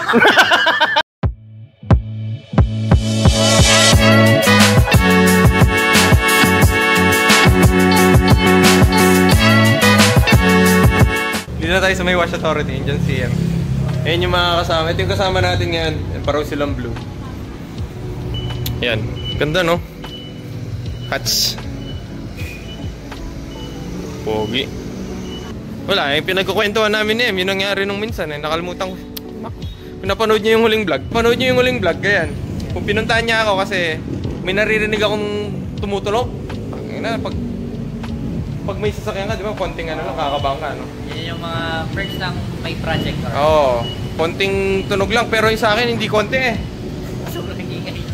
Dito na tayo sa may Wash Authority, dyan CM. Ayan yung mga kasama. Ito yung kasama natin ngayon. Parang silang blue. Ayan. Ganda, no? Hats. Pogi. Wala, yung pinagkukwentuhan namin eh. Yung nangyari nung minsan eh. Nakalimutan ko. Pinapanood niyo yung huling vlog. Panood niyo yung huling vlog, ganyan. Kung pinuntahan niya ako kasi may naririnig akong tumutulog. Pag may sasakyan ka, di ba, konting ano lang, kakabang ka, no? Yan yung mga perks ng may project. Oo. Konting tunog lang, pero yung sa akin, hindi konti eh.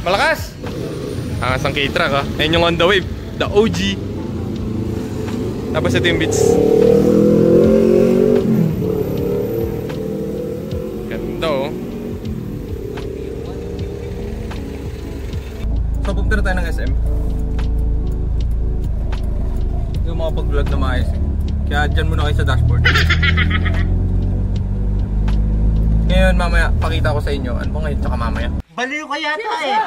Malakas! Angas ang K-Track, ha? Ayan yung on the wave. The OG. Tapos ito yung beats. Ganda, oh. So, pupunta na tayo ng SM. Yung mga pag-vlog na maayos eh. Kaya dyan muna kayo sa dashboard. Ngayon mamaya pakita ko sa inyo. Ano ba ngayon tsaka mamaya? Baliw ka yata eh.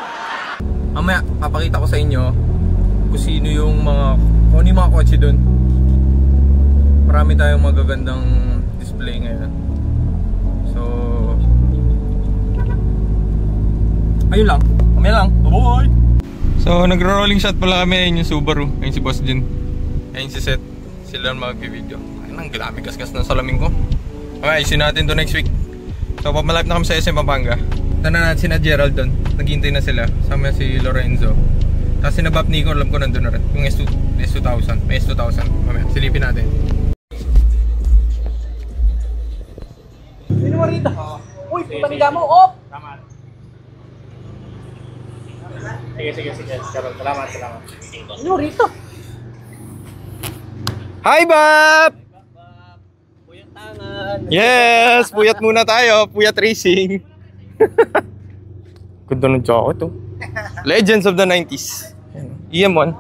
Mamaya papakita ko sa inyo kung sino yung mga, kung ano yung mga kotse dun. Marami tayong magagandang display ngayon. So ayun lang. Mamaya lang. Bye-bye! So nagro-rolling shot pala kami. Ayun yung Subaru. Ayun si Boss Jun. Ayun si Seth. Sila mag-video. Ayun ang gilami kaskas ng salamin ko. Okay, ayusin natin to next week. So pamalapit na kami sa SM Pampanga. Tanan natin sina Gerald doon. Naghihintay na sila. Sama si Lorenzo. Tapos sinabap Nico, alam ko nandun na rin. Yung S2000. May S2000. Mamaya, silipin natin. Sino mo rito? Uy, paniga mo! Op! Tama. Sige. Salamat. Sino mo rito? Hi, Bab! Puyat tangan. Yes! Puyat muna tayo. Puyat racing. Ganda ng jacket, oh. Legends of the 90s. EM1.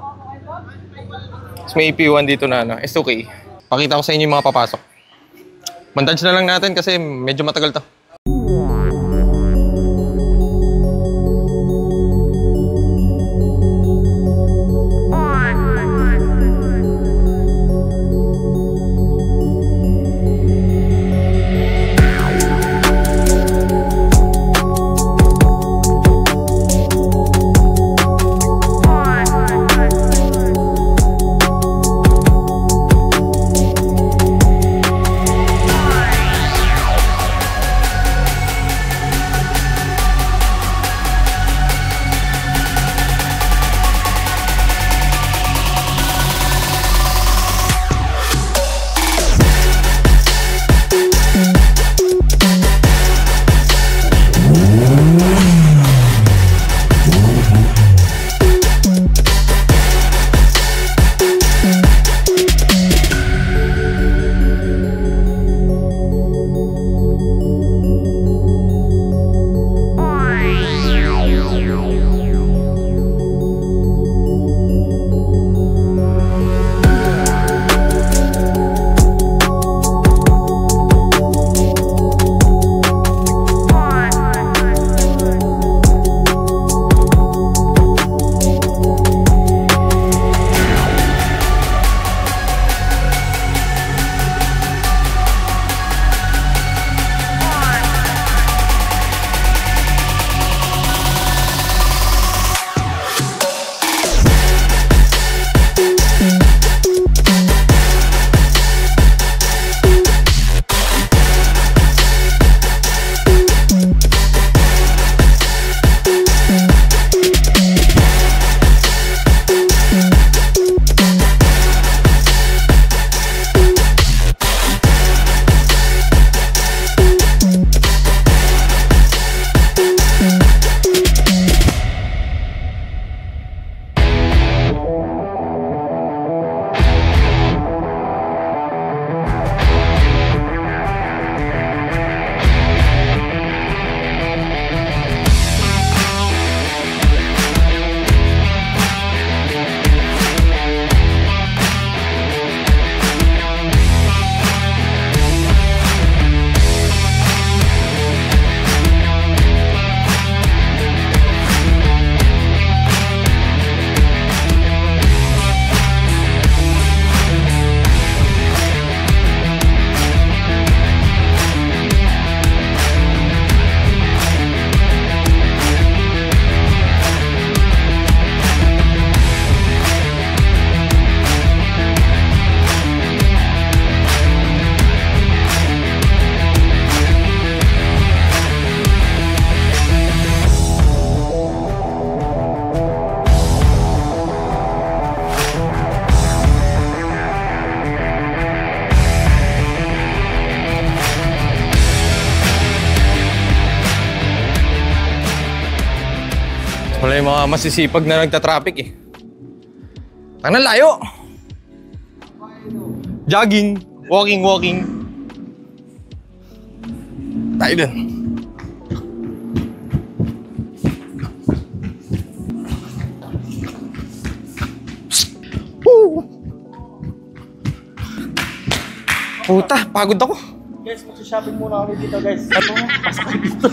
Tapos may EP1 dito na ano. S2K. Pakita ko sa inyo yung mga papasok. Montage na lang natin kasi medyo matagal to. Wala yung mga masisipag na nagta-traffic eh. Ang layo! Jogging, walking. Tayo dun. Puta, pagod ako. Guys, mag-shopping muna kami dito guys. Ano? Pasok kami dito.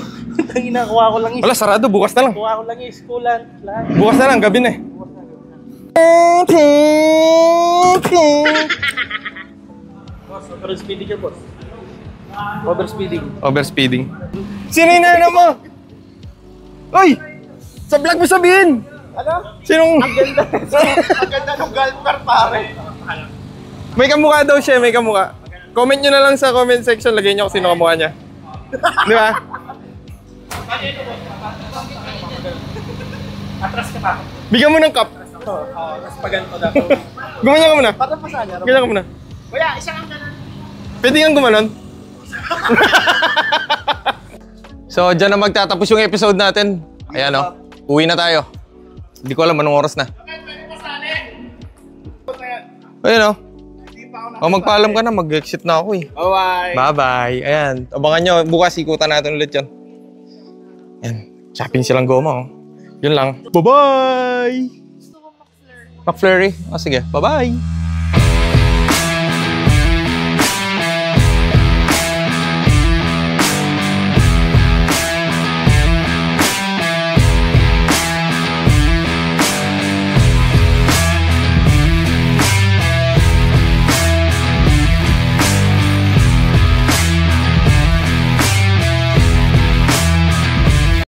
Tangina, kuha ko lang Wala, sarado. Bukas na lang. Kuha ko lang schoolan. Lahat. Bukas na lang, gabi na eh. Boss, overspeeding ka, boss. Overspeeding. Overspeeding. Sino yung nana mo? Oy! Sa vlog mo sabihin! Ano? Sinong... Ang ganda. Ang ganda ng golfer, pare. May kamukha daw siya, may kamukha. Comment nyo na lang sa comment section, lagay nyo kung sino kamukha niya. Di ba? Atras ka pa. Bigyan mo ng cup. Mas paganto daw. Gumanyan ka muna. Para pasanya. Ganyan ka muna. Kuya, isang ang ganan. Pwede kang gumanon. So, dyan na magtatapos yung episode natin. Ayan o, uwi na tayo. Hindi ko alam anong oras na. Ayan o. Magpaalam ka na, mag-exit na ako eh. Bye-bye. Bye-bye. Ayan, abangan nyo. Bukas ikutan natin ulit yan. Ayan, shopping silang goma oh. Yun lang. Bye-bye! McFlurry. O sige, bye-bye!